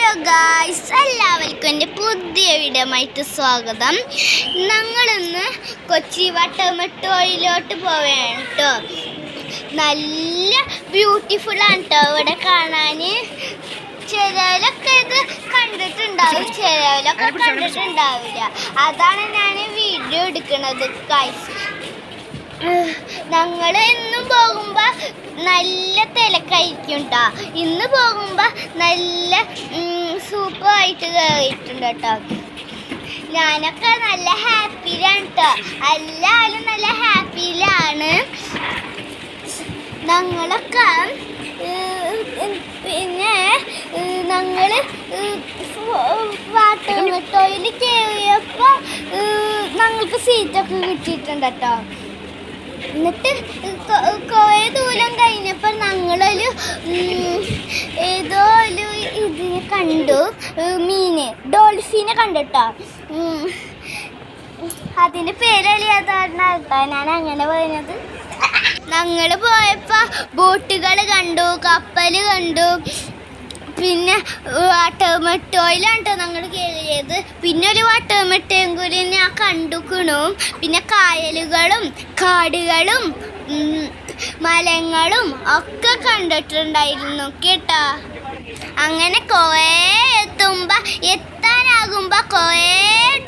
Hello guys, എല്ലാവർക്കും എൻ്റെ പുതിയ വീഡിയോയുമായിട്ട് സ്വാഗതം. ഞങ്ങളിന്ന് കൊച്ചി വട്ടമെട്ടോയിലോട്ട് പോവുകയാണ് കേട്ടോ. നല്ല ബ്യൂട്ടിഫുള്ളാണ് കേട്ടോ ഇവിടെ കാണാൻ. ചിലരൊക്കെ ഇത് കണ്ടിട്ടുണ്ടാവും, ചിലരൊക്കെ കണ്ടിട്ടുണ്ടാവില്ല. അതാണ് ഞാൻ വീഡിയോ എടുക്കുന്നത് ഗായ്സ്. ഞങ്ങൾ എന്നും പോകുമ്പോൾ നല്ല തിരക്കായിരിക്കും കേട്ടോ. ഇന്ന് പോകുമ്പോൾ നല്ല സൂപ്പറായിട്ട് കയറിയിട്ടുണ്ട് കേട്ടോ. ഞാനൊക്കെ നല്ല ഹാപ്പിയിലാണ് കേട്ടോ. എല്ലാവരും നല്ല ഹാപ്പിയിലാണ്. ഞങ്ങളൊക്കെ പിന്നെ ഞങ്ങൾ വാട്ടർ മെട്രോയിൽ കയറിയപ്പോൾ ഞങ്ങൾക്ക് സീറ്റൊക്കെ കിട്ടിയിട്ടുണ്ട് കേട്ടോ. എന്നിട്ട് കുറേ ദൂരം കഴിഞ്ഞപ്പോൾ ഞങ്ങളൊരു ഏതോ ഒരു ഇതിനെ കണ്ടു, ഡോൾഫിനെ കണ്ടിട്ടോ. അതിൻ്റെ പേരറിയാതാണ് കേട്ടോ ഞാൻ അങ്ങനെ പറയുന്നത്. ഞങ്ങൾ പോയപ്പോൾ ബോട്ടുകൾ കണ്ടു, കപ്പൽ കണ്ടു. പിന്നെ വാട്ടർ മെട്രോയിലാണ് കേട്ടോ ഞങ്ങൾ കയറിയത്. പിന്നെ ഒരു വാട്ടർ മെട്രോയും കൂടി ഞാൻ കണ്ടുക്കണു. പിന്നെ കായലുകളും കാടുകളും മരങ്ങളും ഒക്കെ കണ്ടിട്ടുണ്ടായിരുന്നു കേട്ടോ. അങ്ങനെ കുറേ എത്താനാകുമ്പോൾ കുറേ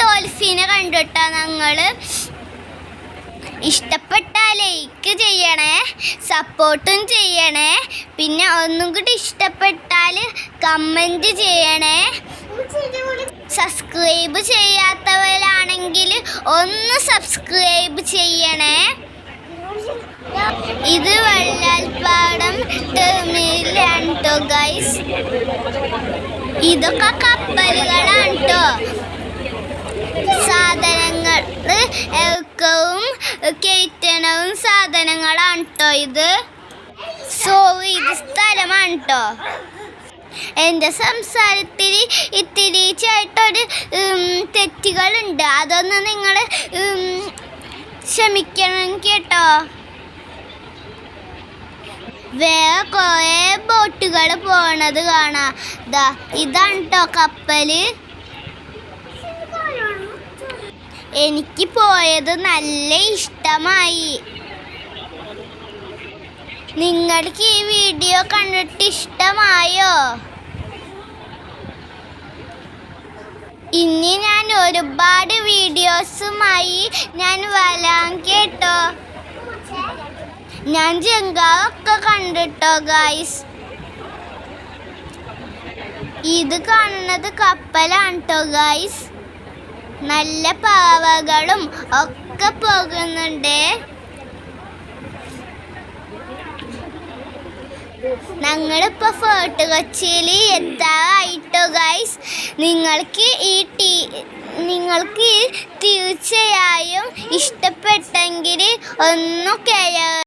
ഡോൾഫിനെ കണ്ടിട്ടോ ഞങ്ങൾ. ഇഷ്ടപ്പെട്ടാൽ ലൈക്ക് ചെയ്യണേ, സപ്പോർട്ടും ചെയ്യണേ. പിന്നെ ഒന്നും കൂടി ഇഷ്ടപ്പെട്ടാൽ കമൻറ്റ് ചെയ്യണേ. സബ്സ്ക്രൈബ് ചെയ്യാത്തവരാണെങ്കിൽ ഒന്ന് സബ്സ്ക്രൈബ് ചെയ്യണേ. ഇത് വെള്ളാൽപ്പാടം ടെർമിനലാണ് കേട്ടോ ഗൈസ്. ഇതൊക്കെ കപ്പലുകളാണ് കേട്ടോ. സാധനങ്ങൾ ഇറക്കവും കയറ്റണവും സാധനങ്ങളാണ് കേട്ടോ ഇത്. ഇത് സ്ഥലമാണ് കേട്ടോ. എൻ്റെ സംസാരത്തിൽ ഇത്തിരി ചേട്ടൊരു തെറ്റുകളുണ്ട്, അതൊന്ന് നിങ്ങൾ ക്ഷമിക്കണം കേട്ടോ. വേറെ കുറേ ബോട്ടുകൾ പോണത് കാണാം. ഇതാണ് കേട്ടോ കപ്പൽ. എനിക്ക് പോയത് നല്ല ഇഷ്ടമായി. നിങ്ങൾക്ക് ഈ വീഡിയോ കണ്ടിട്ട് ഇഷ്ടമായോ? ഇനി ഞാൻ ഒരുപാട് വീഡിയോസുമായി ഞാൻ വരാം കേട്ടോ. ഞാൻ ജങ്കാവൊക്കെ കണ്ടിട്ടോ ഗായ്സ്. ഇത് കാണുന്നത് കപ്പലാണ് കേട്ടോ ഗായ്സ്. നല്ല പാവകളും ഒക്കെ പോകുന്നുണ്ട്. ഞങ്ങളിപ്പോൾ ഫോർട്ട് കൊച്ചിയിൽ എത്താറായിട്ടോ ഗൈസ്. നിങ്ങൾക്ക് തീർച്ചയായും ഇഷ്ടപ്പെട്ടെങ്കിൽ ഒന്ന്